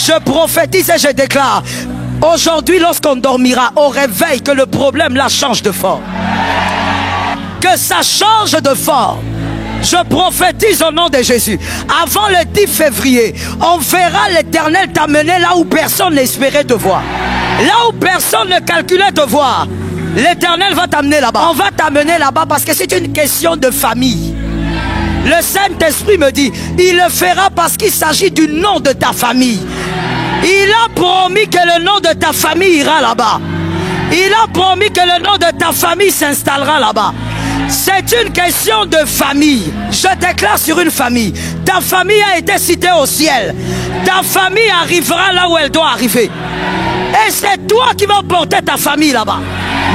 Je prophétise et je déclare, aujourd'hui lorsqu'on dormira, au réveil, que le problème là change de forme. Que ça change de forme. Je prophétise au nom de Jésus. Avant le 10 février, on verra l'Éternel t'amener là où personne n'espérait te voir. Là où personne ne calculait te voir. L'Éternel va t'amener là-bas. On va t'amener là-bas parce que c'est une question de famille. Le Saint-Esprit me dit, il le fera parce qu'il s'agit du nom de ta famille. Il a promis que le nom de ta famille ira là-bas. Il a promis que le nom de ta famille s'installera là-bas. C'est une question de famille. Je déclare sur une famille. Ta famille a été citée au ciel. Ta famille arrivera là où elle doit arriver. Et c'est toi qui vas porter ta famille là-bas.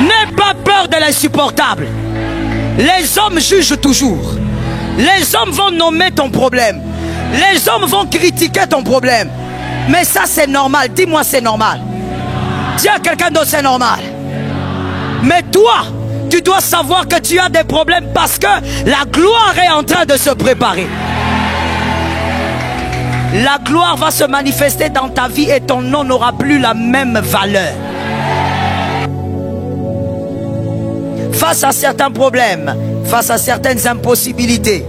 N'aie pas peur de l'insupportable. Les hommes jugent toujours. Les hommes vont nommer ton problème. Les hommes vont critiquer ton problème. Mais ça c'est normal. Dis-moi c'est normal. Dis à quelqu'un d'autre c'est normal. Mais toi, tu dois savoir que tu as des problèmes parce que la gloire est en train de se préparer. La gloire va se manifester dans ta vie et ton nom n'aura plus la même valeur. Face à certains problèmes, face à certaines impossibilités,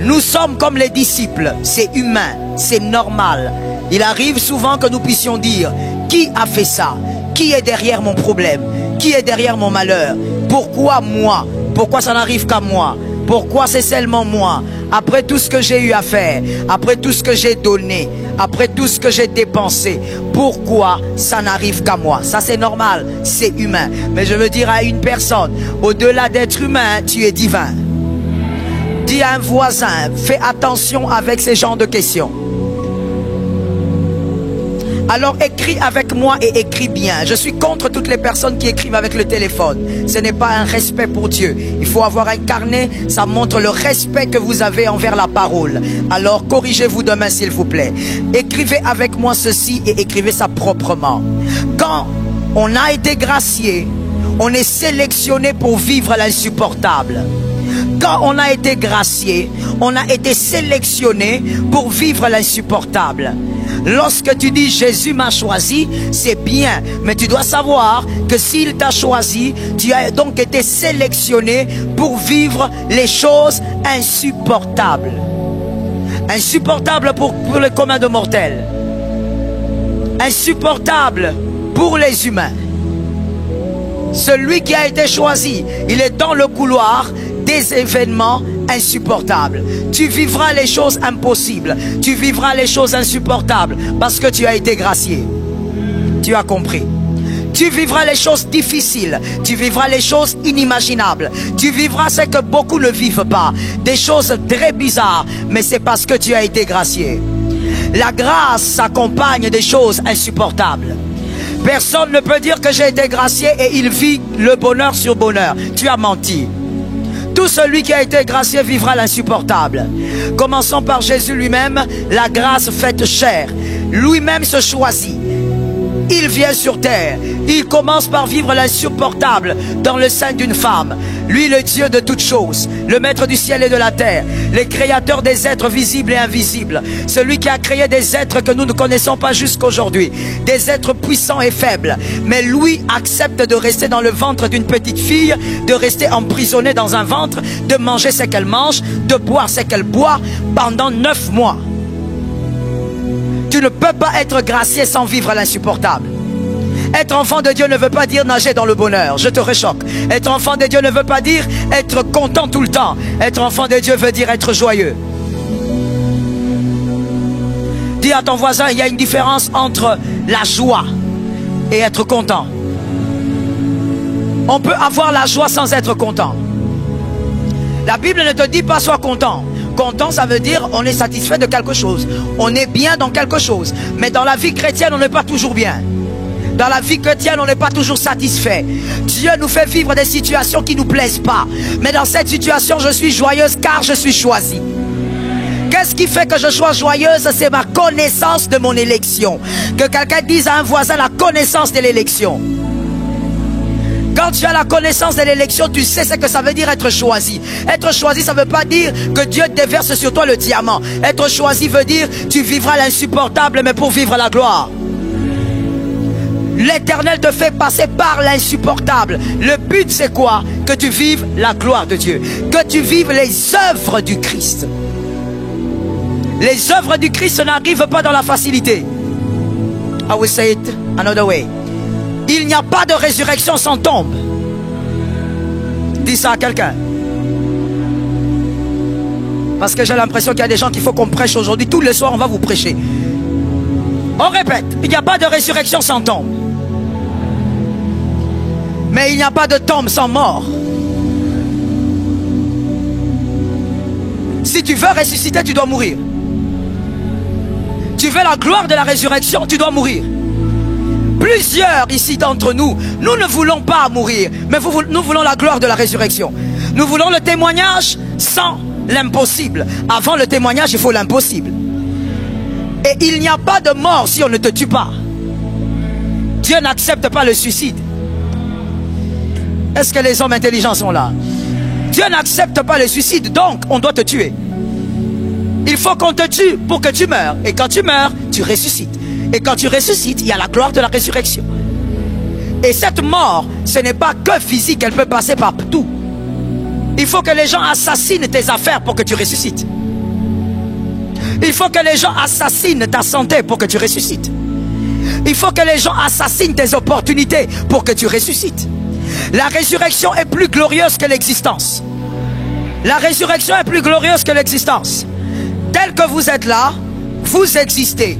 nous sommes comme les disciples. C'est humain, c'est normal. Il arrive souvent que nous puissions dire, qui a fait ça? Qui est derrière mon problème? Qui est derrière mon malheur? Pourquoi moi? Pourquoi ça n'arrive qu'à moi? Pourquoi c'est seulement moi? Après tout ce que j'ai eu à faire, après tout ce que j'ai donné, après tout ce que j'ai dépensé, pourquoi ça n'arrive qu'à moi? Ça c'est normal, c'est humain. Mais je veux dire à une personne, au-delà d'être humain, tu es divin. Dis à un voisin, fais attention avec ces genres de questions. Alors écris avec moi et écris bien. Je suis contre toutes les personnes qui écrivent avec le téléphone. Ce n'est pas un respect pour Dieu. Il faut avoir un carnet, ça montre le respect que vous avez envers la parole. Alors corrigez-vous demain s'il vous plaît. Écrivez avec moi ceci et écrivez ça proprement. Quand on a été gracié, on est sélectionné pour vivre l'insupportable. Quand on a été gracié, on a été sélectionné pour vivre l'insupportable. Lorsque tu dis Jésus m'a choisi, c'est bien, mais tu dois savoir que s'il t'a choisi, tu as donc été sélectionné pour vivre les choses insupportables. Insupportables pour le commun de mortels. Insupportables pour les humains. Celui qui a été choisi, il est dans le couloir des événements insupportables. Tu vivras les choses impossibles. Tu vivras les choses insupportables parce que tu as été gracié. Tu as compris. Tu vivras les choses difficiles. Tu vivras les choses inimaginables. Tu vivras ce que beaucoup ne vivent pas. Des choses très bizarres. Mais c'est parce que tu as été gracié. La grâce s'accompagne des choses insupportables. Personne ne peut dire que j'ai été gracié et il vit le bonheur sur bonheur. Tu as menti. Tout celui qui a été gracié vivra l'insupportable. Commençons par Jésus lui-même, la grâce faite chair. Lui-même se choisit. Il vient sur terre. Il commence par vivre l'insupportable dans le sein d'une femme. Lui, le Dieu de toutes choses, le maître du ciel et de la terre, le créateur des êtres visibles et invisibles, celui qui a créé des êtres que nous ne connaissons pas jusqu'aujourd'hui, des êtres puissants et faibles. Mais lui accepte de rester dans le ventre d'une petite fille, de rester emprisonné dans un ventre, de manger ce qu'elle mange, de boire ce qu'elle boit pendant 9 mois. Tu ne peux pas être gracié sans vivre l'insupportable. Être enfant de Dieu ne veut pas dire nager dans le bonheur. Je te réchoque. Être enfant de Dieu ne veut pas dire être content tout le temps. Être enfant de Dieu veut dire être joyeux. Dis à ton voisin, il y a une différence entre la joie et être content. On peut avoir la joie sans être content. La Bible ne te dit pas sois content. Content, ça veut dire on est satisfait de quelque chose. On est bien dans quelque chose. Mais dans la vie chrétienne, on n'est pas toujours bien. Dans la vie chrétienne, on n'est pas toujours satisfait. Dieu nous fait vivre des situations qui ne nous plaisent pas. Mais dans cette situation, je suis joyeuse car je suis choisie. Qu'est-ce qui fait que je sois joyeuse? C'est ma connaissance de mon élection. Que quelqu'un dise à un voisin la connaissance de l'élection. Quand tu as la connaissance de l'élection, tu sais ce que ça veut dire être choisi. Être choisi, ça ne veut pas dire que Dieu déverse sur toi le diamant. Être choisi veut dire tu vivras l'insupportable, mais pour vivre la gloire. L'Éternel te fait passer par l'insupportable. Le but, c'est quoi? Que tu vives la gloire de Dieu. Que tu vives les œuvres du Christ. Les œuvres du Christ n'arrivent pas dans la facilité. I will say it another way. Il n'y a pas de résurrection sans tombe. Dis ça à quelqu'un. Parce que j'ai l'impression qu'il y a des gens qu'il faut qu'on prêche aujourd'hui. Tous les soirs, on va vous prêcher. On répète, il n'y a pas de résurrection sans tombe. Mais il n'y a pas de tombe sans mort. Si tu veux ressusciter, tu dois mourir. Tu veux la gloire de la résurrection, tu dois mourir. Plusieurs ici d'entre nous, nous ne voulons pas mourir, mais nous voulons la gloire de la résurrection. Nous voulons le témoignage sans l'impossible. Avant le témoignage, il faut l'impossible. Et il n'y a pas de mort si on ne te tue pas. Dieu n'accepte pas le suicide. Est-ce que les hommes intelligents sont là? Dieu n'accepte pas le suicide, donc on doit te tuer. Il faut qu'on te tue pour que tu meurs. Et quand tu meurs, tu ressuscites. Et quand tu ressuscites, il y a la gloire de la résurrection. Et cette mort, ce n'est pas que physique, elle peut passer partout. Il faut que les gens assassinent tes affaires pour que tu ressuscites. Il faut que les gens assassinent ta santé pour que tu ressuscites. Il faut que les gens assassinent tes opportunités pour que tu ressuscites. La résurrection est plus glorieuse que l'existence. La résurrection est plus glorieuse que l'existence. Tel que vous êtes là, vous existez.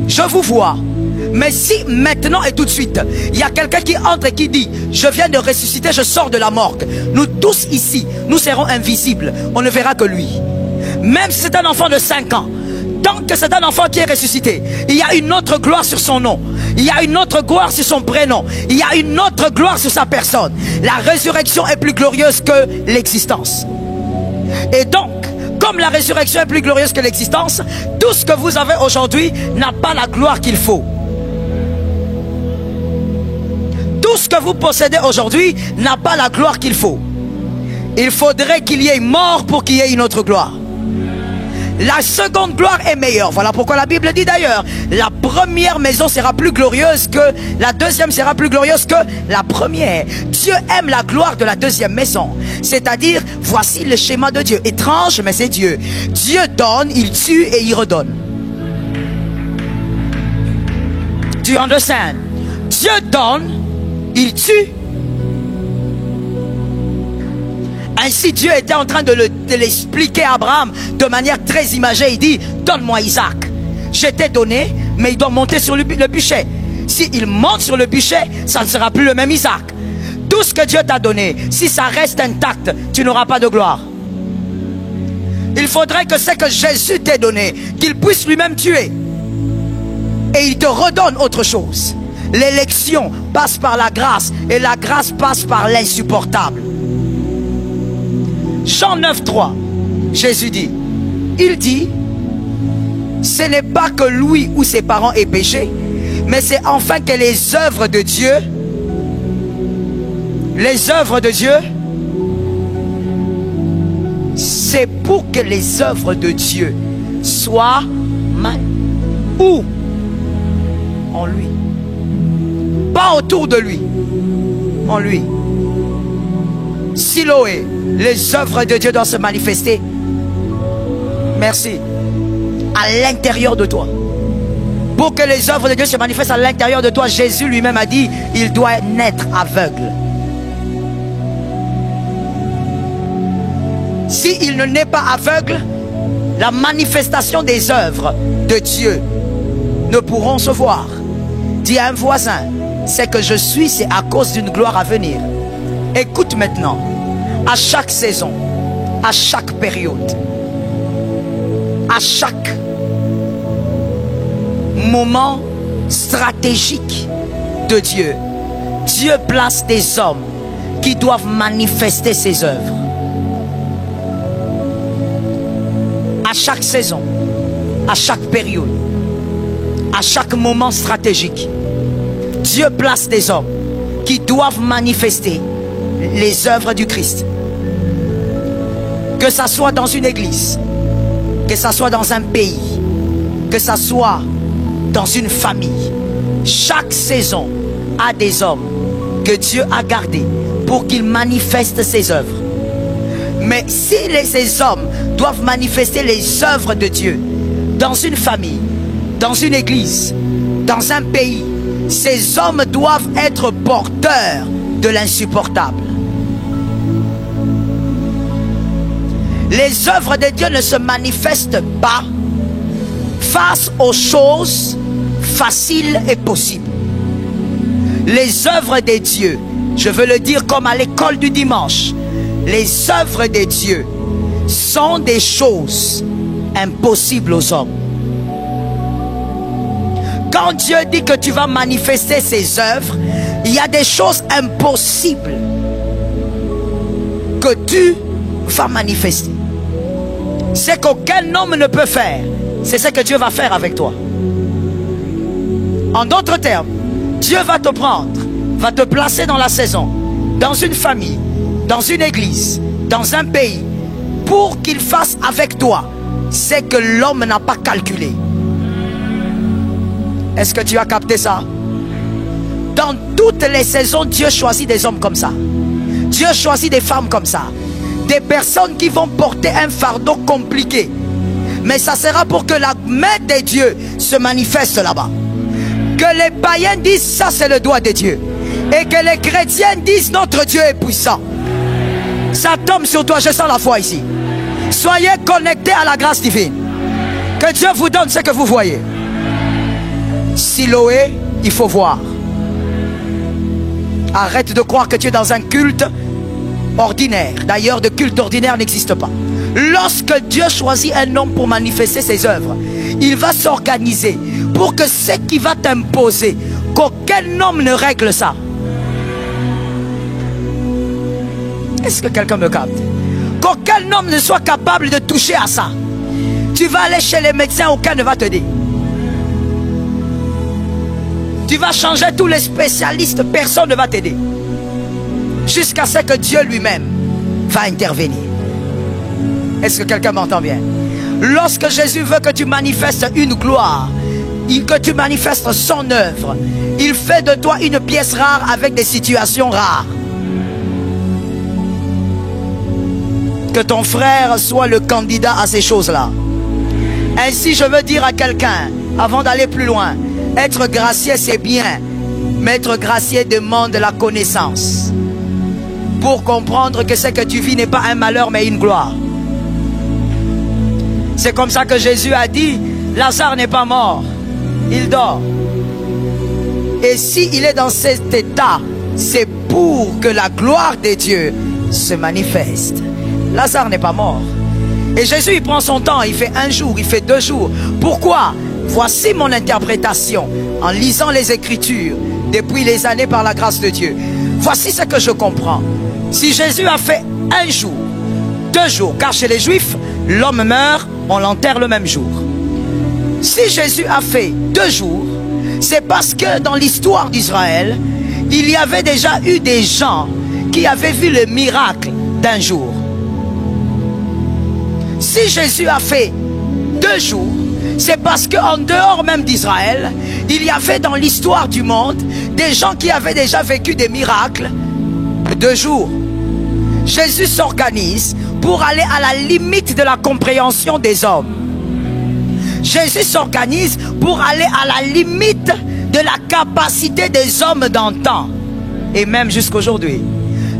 Je vous vois. Mais si maintenant et tout de suite, il y a quelqu'un qui entre et qui dit « Je viens de ressusciter, je sors de la morgue », nous tous ici, nous serons invisibles. On ne verra que lui. Même si c'est un enfant de 5 ans, tant que c'est un enfant qui est ressuscité, il y a une autre gloire sur son nom. Il y a une autre gloire sur son prénom. Il y a une autre gloire sur sa personne. La résurrection est plus glorieuse que l'existence. Et donc, comme la résurrection est plus glorieuse que l'existence, tout ce que vous avez aujourd'hui n'a pas la gloire qu'il faut. Tout ce que vous possédez aujourd'hui n'a pas la gloire qu'il faut. Il faudrait qu'il y ait mort pour qu'il y ait une autre gloire. La seconde gloire est meilleure. Voilà pourquoi la Bible dit d'ailleurs, la première maison sera plus glorieuse que la deuxième, sera plus glorieuse que la première. Dieu aime la gloire de la deuxième maison. C'est-à-dire, voici le schéma de Dieu. Étrange, mais c'est Dieu. Dieu donne, il tue et il redonne. Tu understand? Dieu donne, il tue. Ainsi Dieu était en train de l'expliquer à Abraham de manière très imagée. Il dit, donne-moi Isaac. Je t'ai donné, mais il doit monter sur le bûcher. S'il monte sur le bûcher, ça ne sera plus le même Isaac. Tout ce que Dieu t'a donné, si ça reste intact, tu n'auras pas de gloire. Il faudrait que ce que Jésus t'ait donné, qu'il puisse lui-même tuer. Et il te redonne autre chose. L'élection passe par la grâce, et la grâce passe par l'insupportable. Jean 9,3, Jésus dit, il dit, ce n'est pas que lui ou ses parents aient péché, mais c'est enfin que les œuvres de Dieu, c'est pour que les œuvres de Dieu soient où? En lui. Pas autour de lui, en lui. Siloé, les œuvres de Dieu doivent se manifester. Merci. À l'intérieur de toi. Pour que les œuvres de Dieu se manifestent à l'intérieur de toi, Jésus lui-même a dit, il doit naître aveugle. S'il ne naît pas aveugle, la manifestation des œuvres de Dieu ne pourront se voir. Dis à un voisin, c'est que je suis, c'est à cause d'une gloire à venir. Écoute maintenant, à chaque saison, à chaque période, à chaque moment stratégique de Dieu, Dieu place des hommes qui doivent manifester ses œuvres. À chaque saison, à chaque période, à chaque moment stratégique, Dieu place des hommes qui doivent manifester les œuvres du Christ. Que ça soit dans une église, que ça soit dans un pays, que ça soit dans une famille. Chaque saison a des hommes que Dieu a gardés pour qu'ils manifestent ses œuvres. Mais si ces hommes doivent manifester les œuvres de Dieu dans une famille, dans une église, dans un pays, ces hommes doivent être porteurs de l'insupportable. Les œuvres de Dieu ne se manifestent pas face aux choses faciles et possibles. Les œuvres de Dieu, je veux le dire comme à l'école du dimanche, les œuvres de Dieu sont des choses impossibles aux hommes. Quand Dieu dit que tu vas manifester ses œuvres, il y a des choses impossibles que tu vas manifester. Ce qu'aucun homme ne peut faire, c'est ce que Dieu va faire avec toi. En d'autres termes, Dieu va te prendre, va te placer dans la saison, dans une famille, dans une église, dans un pays, pour qu'il fasse avec toi ce que l'homme n'a pas calculé. Est-ce que tu as capté ça? Dans toutes les saisons, Dieu choisit des hommes comme ça. Dieu choisit des femmes comme ça. Des personnes qui vont porter un fardeau compliqué. Mais ça sera pour que la main de Dieu se manifeste là-bas. Que les païens disent ça c'est le doigt de Dieu. Et que les chrétiens disent notre Dieu est puissant. Ça tombe sur toi, je sens la foi ici. Soyez connectés à la grâce divine. Que Dieu vous donne ce que vous voyez. Siloé, il faut voir. Arrête de croire que tu es dans un culte ordinaire. D'ailleurs, de culte ordinaire n'existe pas. Lorsque Dieu choisit un homme pour manifester ses œuvres, il va s'organiser pour que ce qui va t'imposer, qu'aucun homme ne règle ça. Est-ce que quelqu'un me capte? Qu'aucun homme ne soit capable de toucher à ça. Tu vas aller chez les médecins, aucun ne va te dire. Tu vas changer tous les spécialistes, personne ne va t'aider. Jusqu'à ce que Dieu lui-même va intervenir. Est-ce que quelqu'un m'entend bien? Lorsque Jésus veut que tu manifestes une gloire, que tu manifestes son œuvre, il fait de toi une pièce rare avec des situations rares. Que ton frère soit le candidat à ces choses-là. Ainsi, je veux dire à quelqu'un, avant d'aller plus loin, être gracié c'est bien, mais être gracié demande la connaissance. Pour comprendre que ce que tu vis n'est pas un malheur mais une gloire. C'est comme ça que Jésus a dit, Lazare n'est pas mort, il dort. Et s'il est dans cet état, c'est pour que la gloire de Dieu se manifeste. Lazare n'est pas mort. Et Jésus il prend son temps, il fait un jour, il fait 2 jours. Pourquoi? Voici mon interprétation en lisant les Écritures depuis les années par la grâce de Dieu. Voici ce que je comprends. Si Jésus a fait 1 jour, 2 jours, car chez les Juifs, l'homme meurt, on l'enterre le même jour. Si Jésus a fait 2 jours, c'est parce que dans l'histoire d'Israël, il y avait déjà eu des gens qui avaient vu le miracle d'1 jour. Si Jésus a fait 2 jours, c'est parce qu'en dehors même d'Israël, il y avait dans l'histoire du monde des gens qui avaient déjà vécu des miracles de 2 jours. Jésus s'organise pour aller à la limite de la compréhension des hommes. Jésus s'organise pour aller à la limite de la capacité des hommes d'antan. Et même jusqu'aujourd'hui.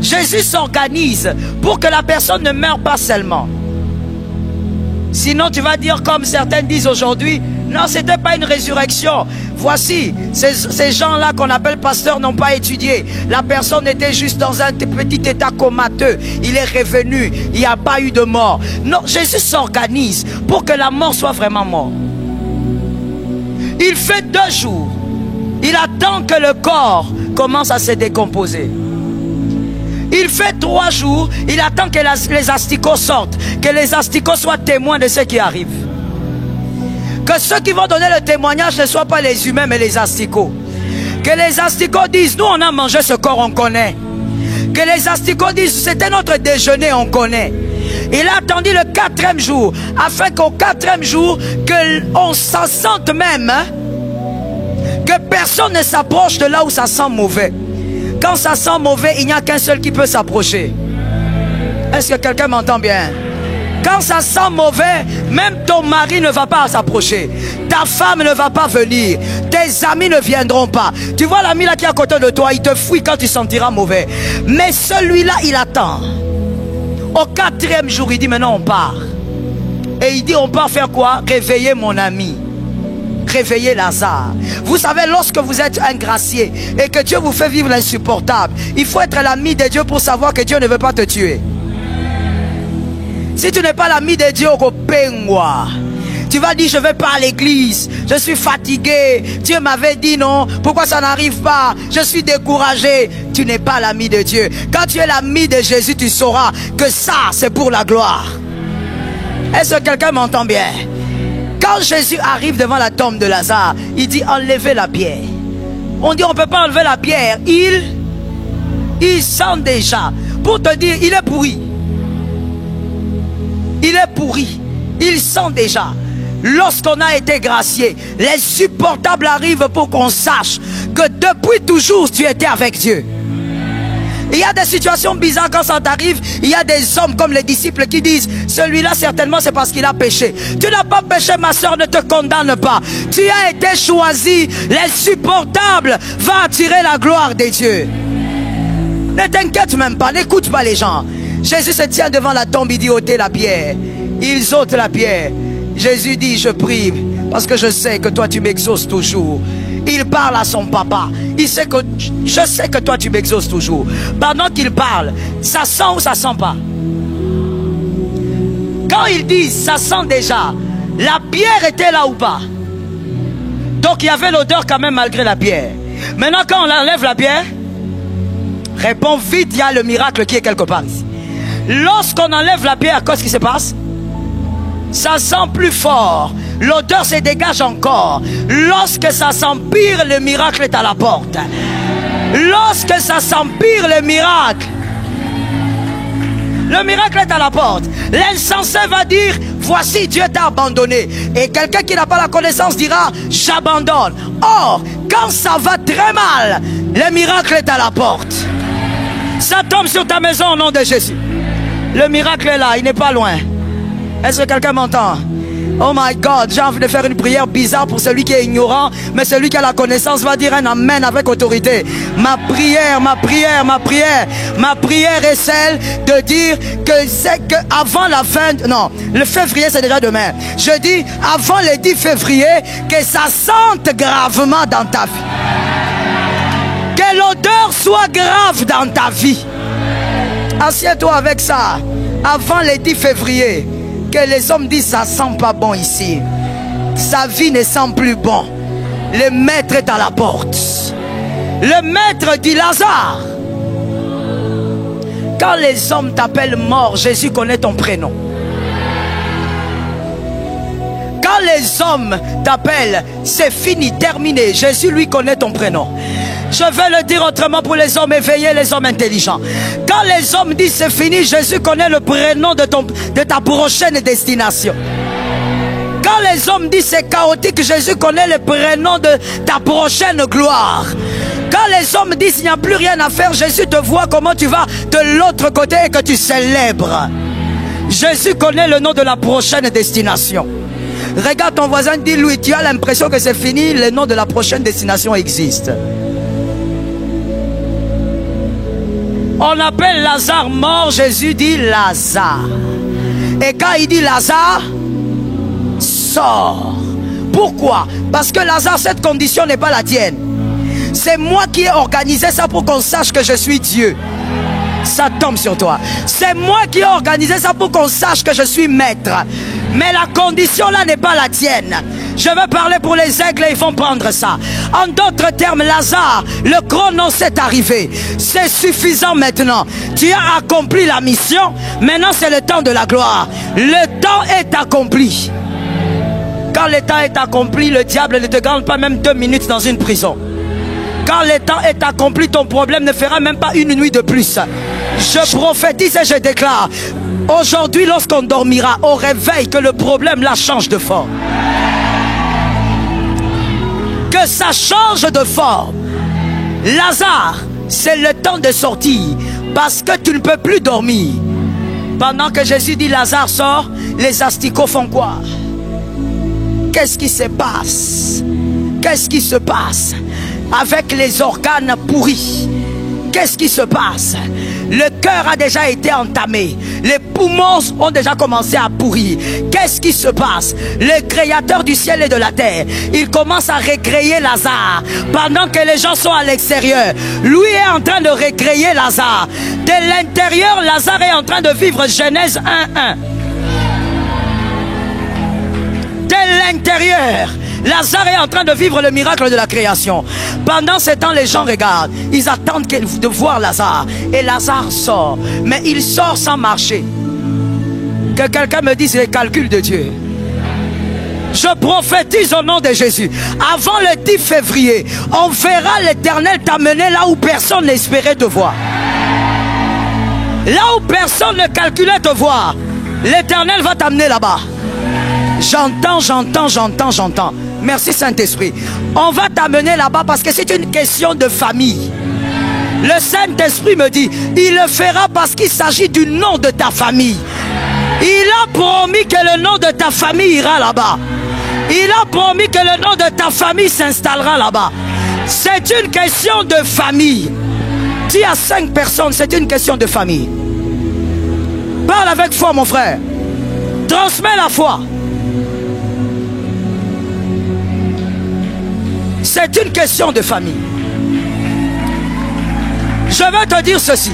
Jésus s'organise pour que la personne ne meure pas seulement. Sinon tu vas dire comme certains disent aujourd'hui, non, c'était pas une résurrection. Voici, ces gens-là qu'on appelle pasteurs n'ont pas étudié. La personne était juste dans un petit état comateux. Il est revenu, il n'y a pas eu de mort. Non, Jésus s'organise pour que la mort soit vraiment morte. Il fait 2 jours. Il attend que le corps commence à se décomposer. Il fait 3 jours, il attend que les asticots sortent, que les asticots soient témoins de ce qui arrive. Que ceux qui vont donner le témoignage ne soient pas les humains mais les asticots. Que les asticots disent, nous on a mangé ce corps, on connaît. Que les asticots disent, c'était notre déjeuner, on connaît. Il a attendu le 4e jour, afin qu'au 4e jour, qu'on s'en sente même, hein, que personne ne s'approche de là où ça sent mauvais. Quand ça sent mauvais, il n'y a qu'un seul qui peut s'approcher. Est-ce que quelqu'un m'entend bien? Quand ça sent mauvais, même ton mari ne va pas s'approcher. Ta femme ne va pas venir. Tes amis ne viendront pas. Tu vois l'ami là qui est à côté de toi, il te fuit quand tu sentiras mauvais. Mais celui-là, il attend. Au 4e jour, il dit maintenant on part. Et il dit on part faire quoi? Réveiller mon ami. Réveiller Lazare. Vous savez, lorsque vous êtes un gracié et que Dieu vous fait vivre l'insupportable, il faut être l'ami de Dieu pour savoir que Dieu ne veut pas te tuer. Si tu n'es pas l'ami de Dieu, tu vas dire je ne vais pas à l'église, je suis fatigué, Dieu m'avait dit non, pourquoi ça n'arrive pas, je suis découragé. Tu n'es pas l'ami de Dieu. Quand tu es l'ami de Jésus, tu sauras que ça c'est pour la gloire. Est-ce que quelqu'un m'entend bien? Quand Jésus arrive devant la tombe de Lazare, il dit enlevez la pierre. On dit on ne peut pas enlever la pierre. Il sent déjà. Pour te dire, il est pourri. Il est pourri. Il sent déjà. Lorsqu'on a été gracié, les supportables arrivent pour qu'on sache que depuis toujours tu étais avec Dieu. Il y a des situations bizarres quand ça t'arrive. Il y a des hommes comme les disciples qui disent celui-là certainement c'est parce qu'il a péché. Tu n'as pas péché, ma soeur, ne te condamne pas. Tu as été choisi. L'insupportable va attirer la gloire de Dieu. Ne t'inquiète même pas, n'écoute pas les gens. Jésus se tient devant la tombe, il dit ôtez la pierre. Ils ôtent la pierre. Jésus dit je prie parce que je sais que toi tu m'exauces toujours. Il parle à son papa. Il sait que je sais que toi tu m'exauces toujours. Pendant qu'il parle, ça sent ou ça sent pas? Quand il dit ça sent déjà, la pierre était là ou pas? Donc il y avait l'odeur quand même malgré la pierre. Maintenant quand on enlève la pierre, réponds vite, il y a le miracle qui est quelque part ici. Lorsqu'on enlève la pierre, qu'est-ce qui se passe? Ça sent plus fort. L'odeur se dégage encore. Lorsque ça s'empire, le miracle est à la porte. Lorsque ça s'empire, le miracle est à la porte. L'insensé va dire voici Dieu t'a abandonné. Et quelqu'un qui n'a pas la connaissance dira j'abandonne. Or, quand ça va très mal, le miracle est à la porte. Ça tombe sur ta maison au nom de Jésus. Le miracle est là, il n'est pas loin. Est-ce que quelqu'un m'entend? Oh my God, j'ai envie de faire une prière bizarre pour celui qui est ignorant, mais celui qui a la connaissance va dire un amen avec autorité. Ma prière est celle de dire que c'est que avant la fin, non, le février c'est déjà demain. Je dis avant le 10 février que ça sente gravement dans ta vie. Que l'odeur soit grave dans ta vie. Assieds-toi avec ça. Avant le 10 février. Que les hommes disent ça sent pas bon ici. Sa vie ne sent plus bon. Le maître est à la porte. Le maître dit Lazare. Quand les hommes t'appellent mort, Jésus connaît ton prénom. Quand les hommes t'appellent c'est fini, terminé, Jésus lui connaît ton prénom. Je vais le dire autrement pour les hommes éveillés, les hommes intelligents. Quand les hommes disent c'est fini, Jésus connaît le prénom de ta prochaine destination. Quand les hommes disent c'est chaotique, Jésus connaît le prénom de ta prochaine gloire. Quand les hommes disent il n'y a plus rien à faire, Jésus te voit comment tu vas de l'autre côté et que tu célèbres. Jésus connaît le nom de la prochaine destination. Regarde ton voisin, dis-lui, tu as l'impression que c'est fini, le nom de la prochaine destination existe. On appelle Lazare mort, Jésus dit Lazare. Et quand il dit Lazare, sors. Pourquoi? Parce que Lazare, cette condition n'est pas la tienne. C'est moi qui ai organisé ça pour qu'on sache que je suis Dieu. Ça tombe sur toi. C'est moi qui ai organisé ça pour qu'on sache que je suis maître. Mais la condition là n'est pas la tienne. Je vais parler pour les aigles et ils vont prendre ça. En d'autres termes, Lazare, le chronos est arrivé. C'est suffisant maintenant. Tu as accompli la mission. Maintenant c'est le temps de la gloire. Le temps est accompli. Quand le temps est accompli, le diable ne te garde pas même 2 minutes dans une prison. Quand le temps est accompli, ton problème ne fera même pas une nuit de plus. Je prophétise et je déclare, aujourd'hui lorsqu'on dormira, au réveil, que le problème la change de forme. Que ça change de forme. Lazare, c'est le temps de sortir, parce que tu ne peux plus dormir. Pendant que Jésus dit Lazare sort, les asticots font quoi? Qu'est-ce qui se passe? Qu'est-ce qui se passe avec les organes pourris? Qu'est-ce qui se passe? Le cœur a déjà été entamé. Les poumons ont déjà commencé à pourrir. Qu'est-ce qui se passe? Le créateur du ciel et de la terre, il commence à recréer Lazare. Pendant que les gens sont à l'extérieur, lui est en train de recréer Lazare. De l'intérieur, Lazare est en train de vivre Genèse 1:1. De l'intérieur, Lazare est en train de vivre le miracle de la création. Pendant ce temps, les gens regardent. Ils attendent de voir Lazare. Et Lazare sort. Mais il sort sans marcher. Que quelqu'un me dise les calculs de Dieu. Je prophétise au nom de Jésus. Avant le 10 février, on verra l'Éternel t'amener là où personne n'espérait te voir. Là où personne ne calculait te voir, l'Éternel va t'amener là-bas. J'entends. Merci Saint-Esprit. On va t'amener là-bas parce que c'est une question de famille. Le Saint-Esprit me dit, il le fera parce qu'il s'agit du nom de ta famille. Il a promis que le nom de ta famille ira là-bas. Il a promis que le nom de ta famille s'installera là-bas. C'est une question de famille. Dis à 5 personnes, c'est une question de famille. Parle avec foi, mon frère. Transmets la foi. C'est une question de famille. Je vais te dire ceci.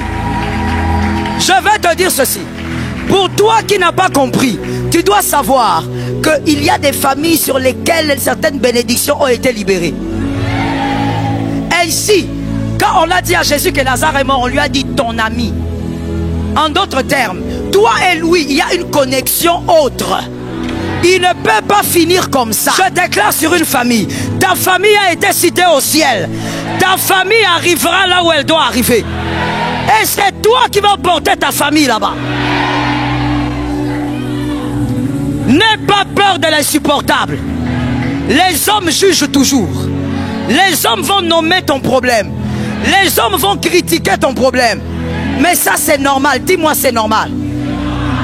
Pour toi qui n'as pas compris, tu dois savoir qu'il y a des familles sur lesquelles certaines bénédictions ont été libérées. Ainsi, quand on a dit à Jésus que Lazare est mort, on lui a dit ton ami. En d'autres termes, toi et lui, il y a une connexion autre. Il ne peut pas finir comme ça. Je déclare sur une famille. Ta famille a été citée au ciel. Ta famille arrivera là où elle doit arriver. Et c'est toi qui vas porter ta famille là-bas. N'aie pas peur de l'insupportable. Les hommes jugent toujours. Les hommes vont nommer ton problème. Les hommes vont critiquer ton problème. Mais ça c'est normal. Dis-moi c'est normal.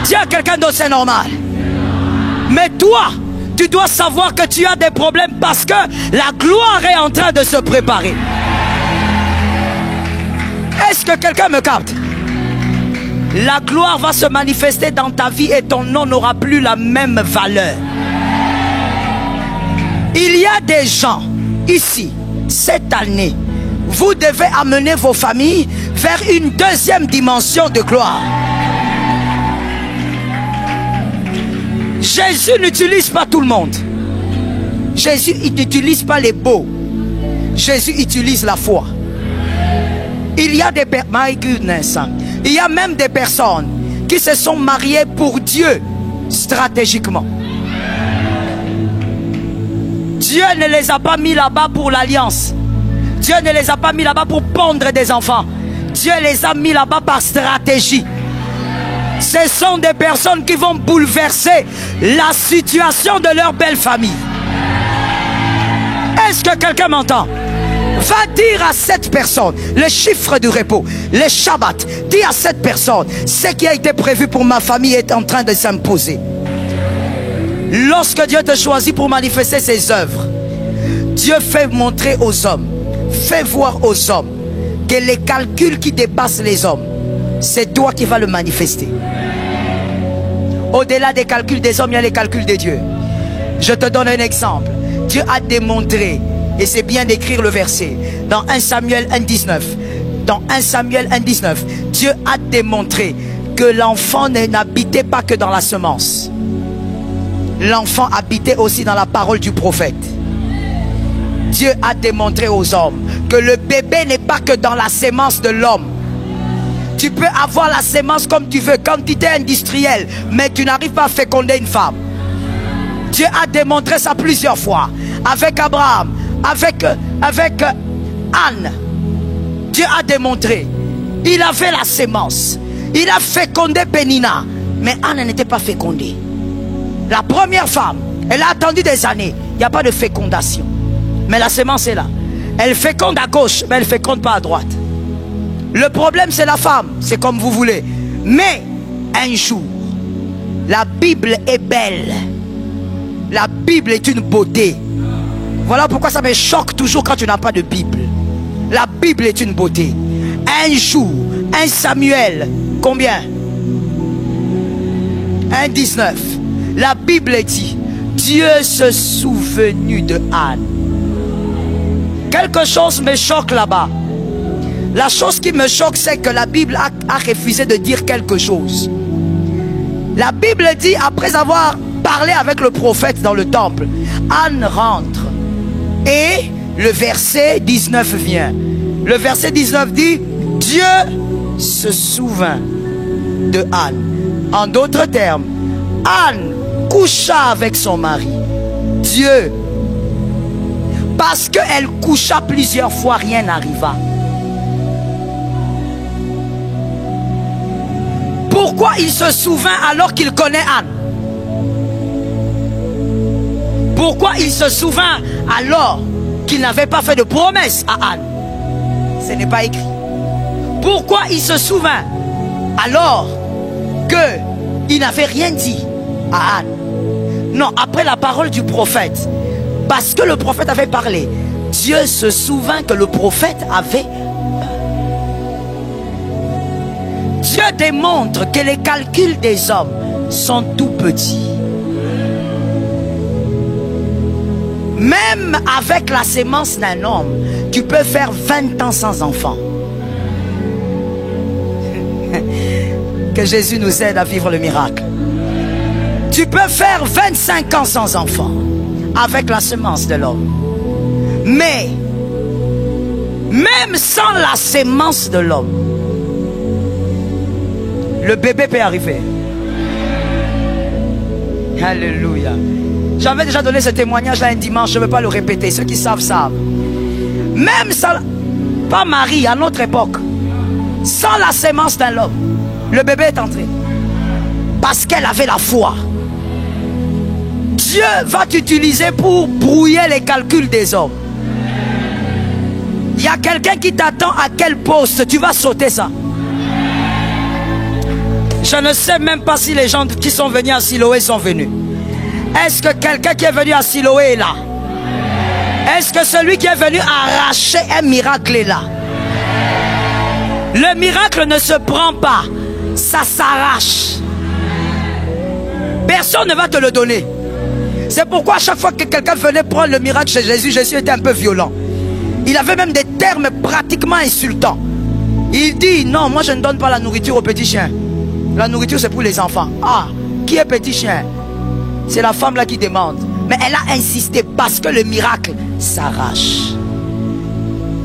Dis à quelqu'un d'autre c'est normal. Mais toi, tu dois savoir que tu as des problèmes parce que la gloire est en train de se préparer. Est-ce que quelqu'un me capte? La gloire va se manifester dans ta vie et ton nom n'aura plus la même valeur. Il y a des gens ici, cette année, vous devez amener vos familles vers une deuxième dimension de gloire. Jésus n'utilise pas tout le monde. Jésus n'utilise pas les beaux. Jésus utilise la foi. Il y a des my goodness. Il y a même des personnes qui se sont mariées pour Dieu stratégiquement. Dieu ne les a pas mis là-bas pour l'alliance. Dieu ne les a pas mis là-bas pour pondre des enfants. Dieu les a mis là-bas par stratégie. Ce sont des personnes qui vont bouleverser la situation de leur belle famille. Est-ce que quelqu'un m'entend? Va dire à cette personne le chiffre du repos, le Shabbat. Dis à cette personne, ce qui a été prévu pour ma famille est en train de s'imposer. Lorsque Dieu te choisit pour manifester ses œuvres, Dieu fait montrer aux hommes, fait voir aux hommes que les calculs qui dépassent les hommes, c'est toi qui vas le manifester. Au-delà des calculs des hommes, il y a les calculs de Dieu. Je te donne un exemple. Dieu a démontré, et c'est bien d'écrire le verset, dans 1 Samuel 1,19. Dans 1 Samuel 1,19, Dieu a démontré que l'enfant n'habitait pas que dans la semence. L'enfant habitait aussi dans la parole du prophète. Dieu a démontré aux hommes que le bébé n'est pas que dans la sémence de l'homme. Tu peux avoir la sémence comme tu veux, quantité industrielle, mais tu n'arrives pas à féconder une femme. Dieu a démontré ça plusieurs fois. Avec Abraham, avec Anne, Dieu a démontré, il avait la sémence. Il a fécondé Pénina. Mais Anne n'était pas fécondée. La première femme, elle a attendu des années. Il n'y a pas de fécondation. Mais la sémence est là. Elle féconde à gauche, mais elle ne féconde pas à droite. Le problème, c'est la femme. C'est comme vous voulez. Mais un jour, la Bible est belle. La Bible est une beauté. Voilà pourquoi ça me choque toujours quand tu n'as pas de Bible. La Bible est une beauté. Un jour, 1 Samuel, combien? 1,19. La Bible dit, Dieu se souvenu de Anne. Quelque chose me choque là-bas. La chose qui me choque, c'est que la Bible a refusé de dire quelque chose. La Bible dit, après avoir parlé avec le prophète dans le temple, Anne rentre. Et le verset 19 vient. Le verset 19 dit, Dieu se souvint de Anne. En d'autres termes, Anne coucha avec son mari. Dieu, parce qu'elle coucha plusieurs fois, rien n'arriva. Pourquoi il se souvint alors qu'il connaît Anne? Pourquoi il se souvint alors qu'il n'avait pas fait de promesse à Anne? Ce n'est pas écrit. Pourquoi il se souvint alors qu'il n'avait rien dit à Anne? Non, après la parole du prophète. Parce que le prophète avait parlé. Dieu se souvint que le prophète avait... Dieu démontre que les calculs des hommes sont tout petits. Même avec la sémence d'un homme, tu peux faire 20 ans sans enfant. Que Jésus nous aide à vivre le miracle. Tu peux faire 25 ans sans enfant avec la sémence de l'homme. Mais même sans la sémence de l'homme, le bébé peut arriver. Alléluia. J'avais déjà donné ce témoignage là un dimanche, je ne veux pas le répéter. Ceux qui savent, savent. Même sans, pas Marie, à notre époque, sans la sémence d'un homme, le bébé est entré. Parce qu'elle avait la foi. Dieu va t'utiliser pour brouiller les calculs des hommes. Il y a quelqu'un qui t'attend à quel poste tu vas sauter ça. Je ne sais même pas si les gens qui sont venus à Siloé sont venus. Est-ce que quelqu'un qui est venu à Siloé est là? Est-ce que celui qui est venu arracher un miracle est là? Le miracle ne se prend pas, ça s'arrache. Personne ne va te le donner. C'est pourquoi à chaque fois que quelqu'un venait prendre le miracle chez Jésus, Jésus était un peu violent. Il avait même des termes pratiquement insultants. Il dit, non, moi je ne donne pas la nourriture aux petits chiens. La nourriture c'est pour les enfants. Ah, qui est petit chien? C'est la femme là qui demande. Mais elle a insisté parce que le miracle s'arrache.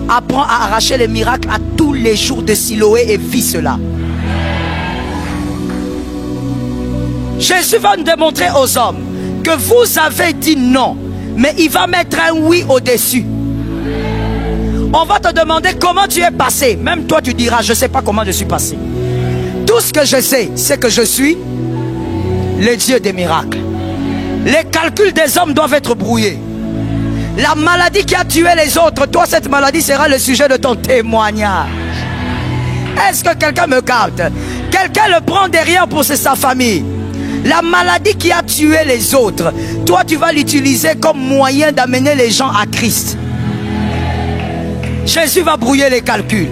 Apprends à arracher les miracles à tous les jours de Siloé et vis cela. Jésus va nous démontrer aux hommes que vous avez dit non, mais il va mettre un oui au-dessus. On va te demander comment tu es passé. Même toi tu diras, je ne sais pas comment je suis passé. Tout ce que je sais, c'est que je suis le Dieu des miracles. Les calculs des hommes doivent être brouillés. La maladie qui a tué les autres, toi cette maladie sera le sujet de ton témoignage. Est-ce que quelqu'un me capte? Quelqu'un le prend derrière pour sa famille. La maladie qui a tué les autres, toi tu vas l'utiliser comme moyen d'amener les gens à Christ. Jésus va brouiller les calculs.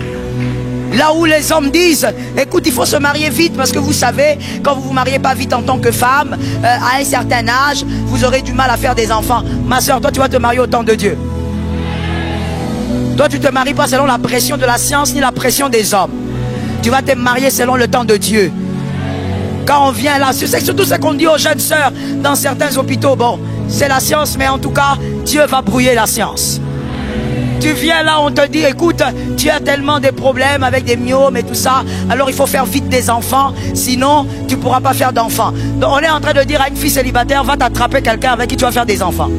Là où les hommes disent, écoute, il faut se marier vite parce que vous savez, quand vous ne vous mariez pas vite en tant que femme, à un certain âge, vous aurez du mal à faire des enfants. Ma soeur, toi tu vas te marier au temps de Dieu. Toi tu ne te maries pas selon la pression de la science ni la pression des hommes. Tu vas te marier selon le temps de Dieu. Quand on vient là, c'est surtout ce qu'on dit aux jeunes sœurs dans certains hôpitaux. Bon, c'est la science, mais en tout cas, Dieu va brouiller la science. Tu viens là, on te dit, écoute, tu as tellement de problèmes avec des myomes et tout ça, alors il faut faire vite des enfants, sinon tu ne pourras pas faire d'enfants. Donc on est en train de dire à une fille célibataire, va t'attraper quelqu'un avec qui tu vas faire des enfants.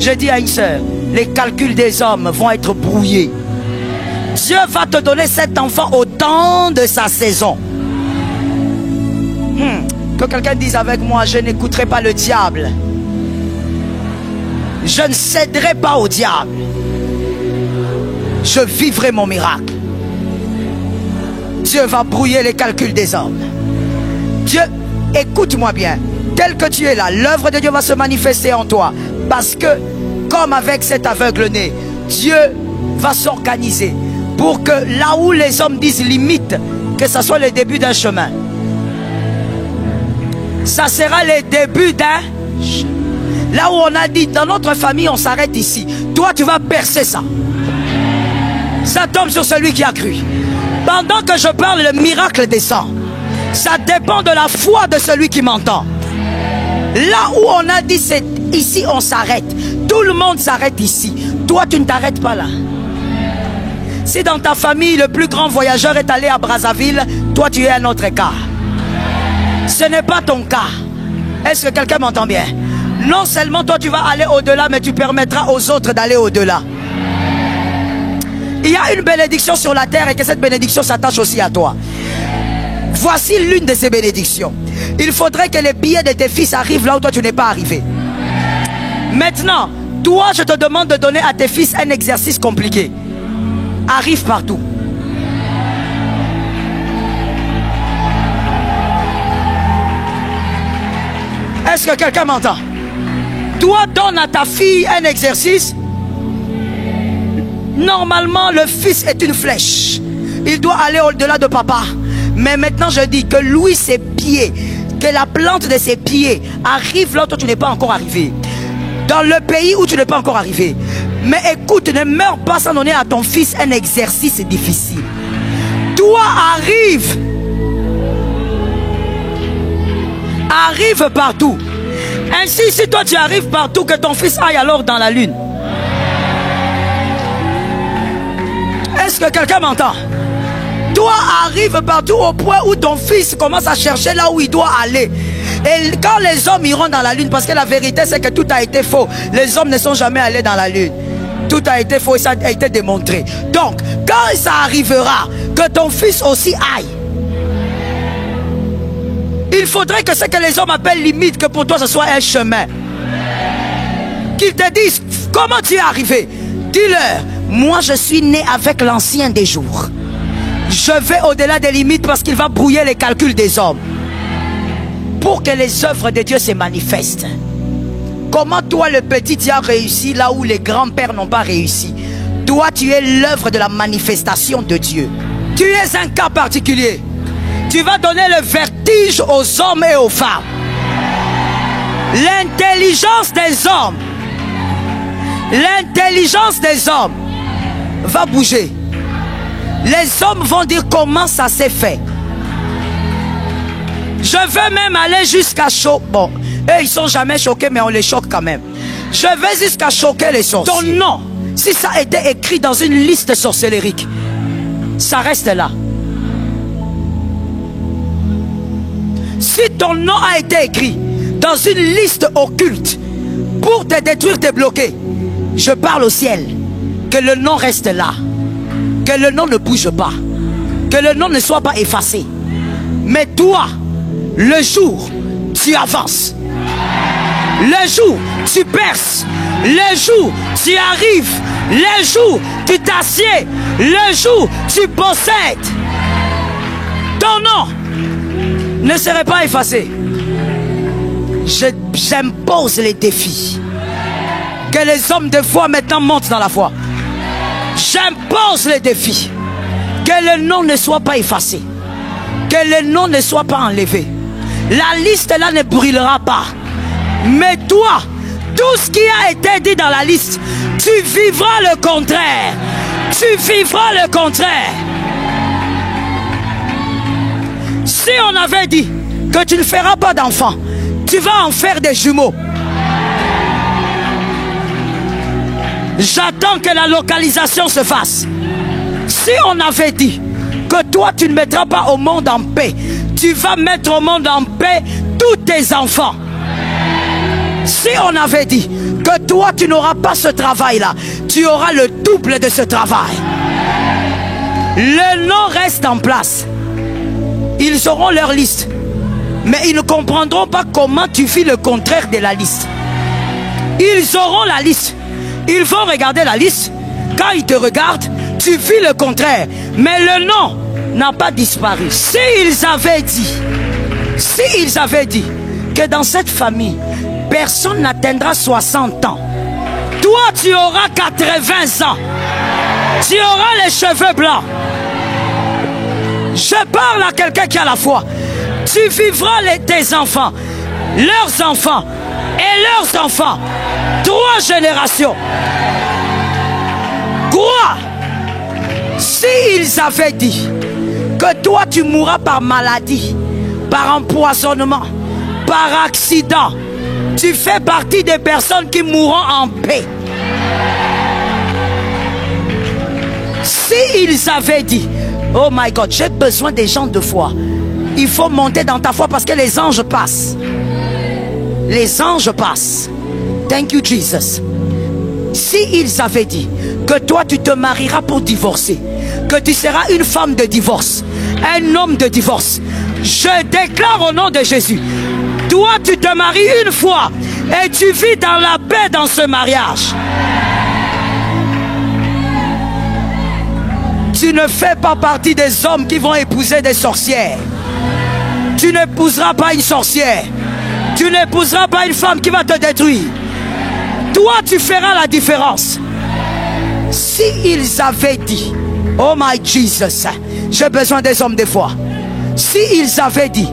Je dis à une sœur, les calculs des hommes vont être brouillés. Dieu va te donner cet enfant au temps de sa saison. Que quelqu'un dise avec moi, je n'écouterai pas le diable. Je ne céderai pas au diable. Je vivrai mon miracle. Dieu va brouiller les calculs des hommes. Dieu, écoute-moi bien. Tel que tu es là, l'œuvre de Dieu va se manifester en toi. Parce que, comme avec cet aveugle-né, Dieu va s'organiser pour que là où les hommes disent limite, que ce soit le début d'un chemin. Ça sera le début d'un... Là où on a dit, dans notre famille, on s'arrête ici. Toi, tu vas percer ça. Ça tombe sur celui qui a cru. Pendant que je parle, le miracle descend. Ça dépend de la foi de celui qui m'entend. Là où on a dit, c'est ici, on s'arrête. Tout le monde s'arrête ici. Toi, tu ne t'arrêtes pas là. Si dans ta famille, le plus grand voyageur est allé à Brazzaville, toi, tu es un autre cas. Ce n'est pas ton cas. Est-ce que quelqu'un m'entend bien? Non seulement toi, tu vas aller au-delà, mais tu permettras aux autres d'aller au-delà. Il y a une bénédiction sur la terre et que cette bénédiction s'attache aussi à toi. Voici l'une de ces bénédictions. Il faudrait que les billets de tes fils arrivent là où toi tu n'es pas arrivé. Maintenant, toi je te demande de donner à tes fils un exercice compliqué. Arrive partout. Est-ce que quelqu'un m'entend? Toi donne à ta fille un exercice. Normalement le fils est une flèche. Il doit aller au-delà de papa. Mais maintenant je dis que lui ses pieds, que la plante de ses pieds arrive là où tu n'es pas encore arrivé. Dans le pays où tu n'es pas encore arrivé. Mais écoute, ne meurs pas sans donner à ton fils un exercice difficile. Toi arrive. Arrive partout. Ainsi si toi tu arrives partout, que ton fils aille alors dans la lune. Est-ce que quelqu'un m'entend? Toi arrive partout au point où ton fils commence à chercher là où il doit aller. Et quand les hommes iront dans la lune, parce que la vérité c'est que tout a été faux. Les hommes ne sont jamais allés dans la lune. Tout a été faux et ça a été démontré. Donc quand ça arrivera, que ton fils aussi aille. Il faudrait que ce que les hommes appellent limite, que pour toi ce soit un chemin. Qu'ils te disent comment tu es arrivé. Dis-leur, moi je suis né avec l'ancien des jours. Je vais au-delà des limites parce qu'il va brouiller les calculs des hommes. Pour que les œuvres de Dieu se manifestent. Comment toi le petit tu as réussi là où les grands-pères n'ont pas réussi? Toi tu es l'œuvre de la manifestation de Dieu. Tu es un cas particulier. Tu vas donner le vertige aux hommes et aux femmes. L'intelligence des hommes. L'intelligence des hommes va bouger. Les hommes vont dire comment ça s'est fait. Je veux même aller jusqu'à choquer. Bon, eux ils sont jamais choqués, mais on les choque quand même. Je vais jusqu'à choquer les sorciers. Ton nom, si ça a été écrit dans une liste sorcellérique, ça reste là. Si ton nom a été écrit dans une liste occulte pour te détruire, te bloquer, je parle au ciel. Que le nom reste là. Que le nom ne bouge pas. Que le nom ne soit pas effacé. Mais toi, le jour, tu avances. Le jour, tu perces. Le jour, tu arrives. Le jour, tu t'assieds. Le jour, tu possèdes. Ton nom ne serait pas effacé. J'impose les défis. Que les hommes de foi maintenant montent dans la foi. J'impose les défis. Que le nom ne soit pas effacé. Que le nom ne soit pas enlevé. La liste là ne brûlera pas. Mais toi, tout ce qui a été dit dans la liste, tu vivras le contraire. Tu vivras le contraire. Si on avait dit que tu ne feras pas d'enfants, tu vas en faire des jumeaux. J'attends que la localisation se fasse. Si on avait dit que toi tu ne mettras pas au monde en paix, tu vas mettre au monde en paix tous tes enfants. Si on avait dit que toi tu n'auras pas ce travail-là, tu auras le double de ce travail. Le nom reste en place. Ils auront leur liste, mais ils ne comprendront pas comment tu vis le contraire de la liste. Ils auront la liste, ils vont regarder la liste. Quand ils te regardent, tu vis le contraire, mais le nom n'a pas disparu. S'ils avaient dit que dans cette famille personne n'atteindra 60 ans, toi tu auras 80 ans, tu auras les cheveux blancs. Je parle à quelqu'un qui a la foi. Tu vivras tes enfants, leurs enfants et leurs enfants, 3 générations. Quoi? S'ils avaient dit que toi tu mourras par maladie, par empoisonnement, par accident, tu fais partie des personnes qui mourront en paix. S'ils avaient dit, oh my God, j'ai besoin des gens de foi, il faut monter dans ta foi parce que les anges passent. Les anges passent. Thank you Jesus. S'ils avaient dit que toi tu te marieras pour divorcer, que tu seras une femme de divorce, un homme de divorce, je déclare au nom de Jésus, toi tu te maries une fois et tu vis dans la paix dans ce mariage. Tu ne fais pas partie des hommes qui vont épouser des sorcières. Tu n'épouseras pas une sorcière. Tu n'épouseras pas une femme qui va te détruire. Toi tu feras la différence. S'ils avaient dit, oh my Jesus, j'ai besoin des hommes de foi. S'ils avaient dit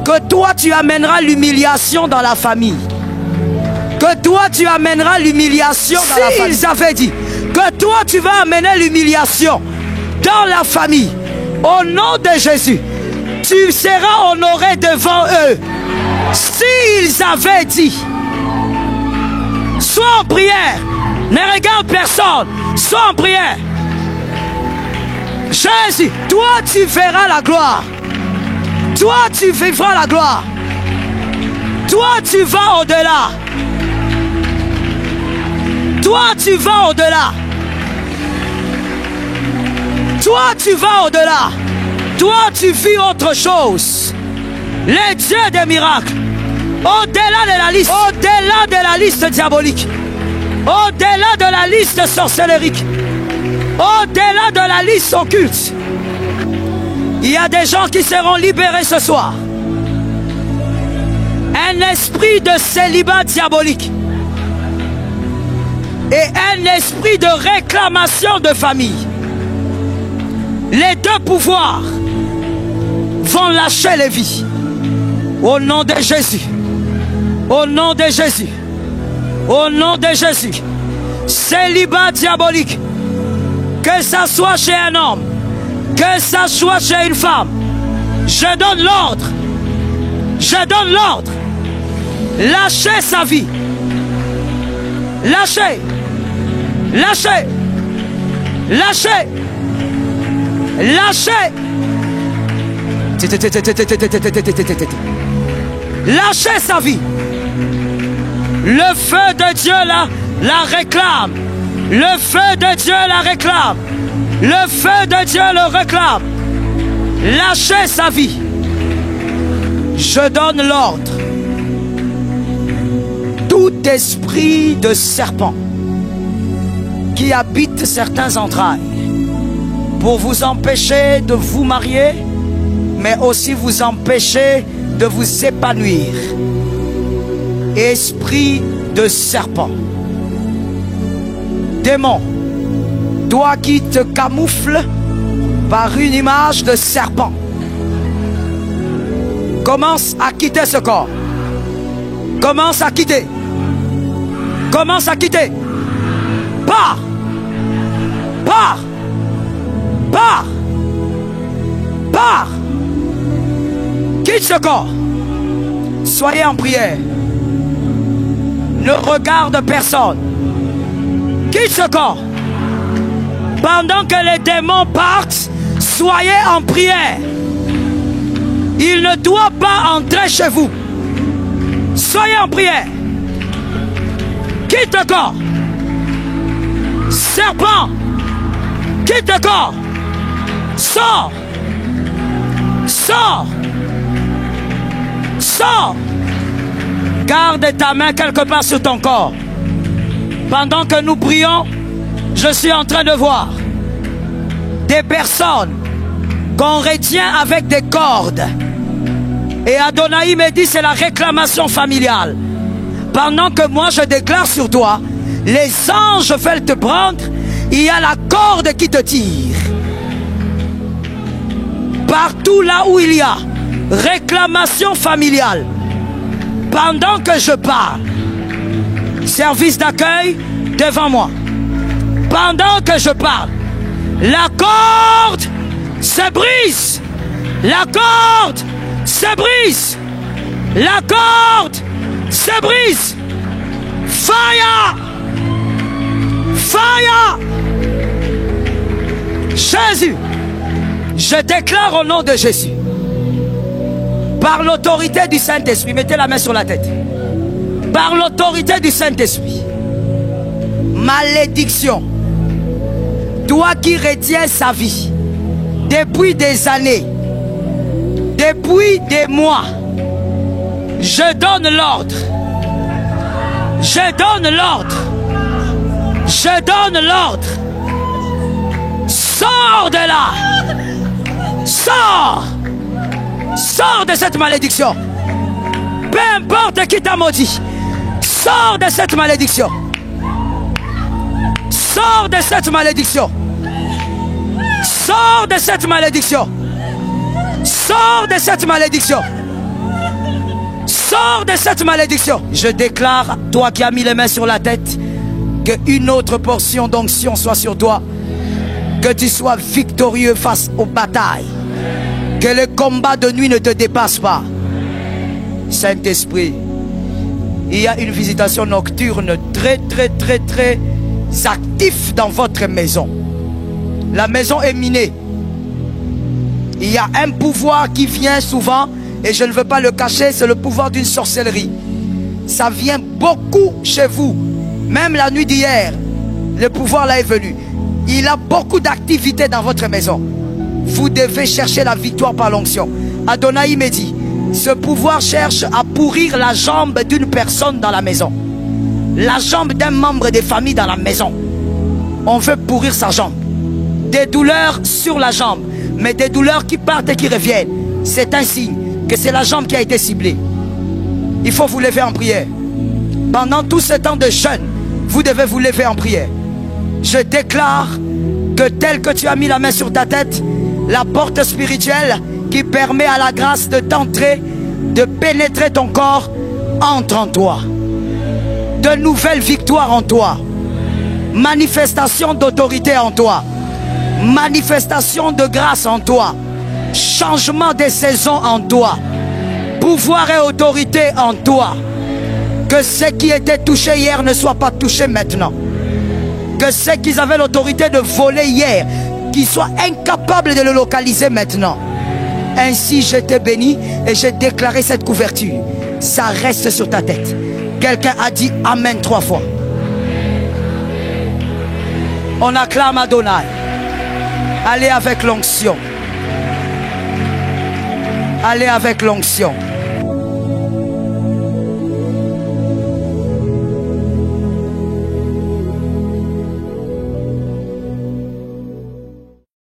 que toi tu amèneras l'humiliation dans la famille, que toi tu amèneras l'humiliation dans la famille. S'ils avaient dit que toi tu vas amener l'humiliation dans la famille, au nom de Jésus, tu seras honoré devant eux. S'ils avaient dit, sois en prière, ne regarde personne, sois en prière. Jésus, toi tu verras la gloire. Toi tu vivras la gloire. Toi tu vas au-delà. Toi tu vas au-delà. Toi tu vas au-delà. Toi tu vis autre chose. Les dieux des miracles, au-delà de la liste, au-delà de la liste diabolique, au-delà de la liste sorcellerique, au-delà de la liste occulte. Il y a des gens qui seront libérés ce soir. Un esprit de célibat diabolique et un esprit de réclamation de famille. Les deux pouvoirs vont lâcher les vies. Au nom de Jésus. Au nom de Jésus. Au nom de Jésus. Célibat diabolique. Que ça soit chez un homme, que ça soit chez une femme, je donne l'ordre. Je donne l'ordre. Lâchez sa vie. Lâchez. Lâchez. Lâchez. Lâchez. Lâchez sa vie. Le feu de Dieu la réclame. Le feu de Dieu la réclame. Le feu de Dieu le réclame. Lâchez sa vie. Je donne l'ordre. Tout esprit de serpent qui habite certains entrailles pour vous empêcher de vous marier, mais aussi vous empêcher de vous épanouir. Esprit de serpent, démon, toi qui te camoufles par une image de serpent, commence à quitter ce corps. Commence à quitter. Commence à quitter. Pars. Pars. Pars. Pars. Quitte ce corps. Soyez en prière. Ne regarde personne. Quitte ce corps. Pendant que les démons partent, soyez en prière. Il ne doit pas entrer chez vous. Soyez en prière. quitte le corps. Serpent, quitte le corps. Sors. Sors. Sors. Garde ta main quelque part sur ton corps. Pendant que nous prions, je suis en train de voir des personnes qu'on retient avec des cordes. Et Adonai me dit c'est la réclamation familiale. Pendant que moi je déclare sur toi, les anges veulent te prendre, il y a la corde qui te tire. Partout là où il y a réclamation familiale, pendant que je parle, service d'accueil devant moi, pendant que je parle, la corde se brise. La corde se brise. La corde se brise. Fire! Fire! Jésus, je déclare au nom de Jésus, par l'autorité du Saint-Esprit, mettez la main sur la tête, par l'autorité du Saint-Esprit, malédiction, toi qui retiens sa vie depuis des années, depuis des mois, je donne l'ordre. Je donne l'ordre. Je donne l'ordre. Sors de là. Sors. Sors de cette malédiction. Peu importe qui t'a maudit. Sors de cette malédiction. Sors de cette malédiction. Sors de cette malédiction. Sors de cette malédiction. Sors de cette malédiction. Je déclare, toi qui as mis les mains sur la tête, qu'une autre portion d'onction soit sur toi. Que tu sois victorieux face aux batailles. Que le combat de nuit ne te dépasse pas. Saint-Esprit, il y a une visitation nocturne très active dans votre maison. La maison est minée. Il y a un pouvoir qui vient souvent, et je ne veux pas le cacher, c'est le pouvoir d'une sorcellerie. Ça vient beaucoup chez vous. Même la nuit d'hier, le pouvoir là est venu. Il a beaucoup d'activités dans votre maison. Vous devez chercher la victoire par l'onction. Adonai me dit, ce pouvoir cherche à pourrir la jambe d'une personne dans la maison. La jambe d'un membre des familles dans la maison. On veut pourrir sa jambe. Des douleurs sur la jambe, mais des douleurs qui partent et qui reviennent. C'est un signe que c'est la jambe qui a été ciblée. Il faut vous lever en prière. Pendant tout ce temps de jeûne, vous devez vous lever en prière. Je déclare que tel que tu as mis la main sur ta tête, la porte spirituelle qui permet à la grâce de t'entrer, de pénétrer ton corps, entre en toi. De nouvelles victoires en toi. Manifestation d'autorité en toi. Manifestation de grâce en toi. Changement des saisons en toi. Pouvoir et autorité en toi. Que ceux qui étaient touchés hier ne soient pas touchés maintenant. Que ceux qui avaient l'autorité de voler hier, qu'ils soient incapables de le localiser maintenant. Ainsi je t'ai béni et j'ai déclaré cette couverture. Ça reste sur ta tête. Quelqu'un a dit Amen 3 fois. On acclame Adonai. Allez avec l'onction. Allez avec l'onction.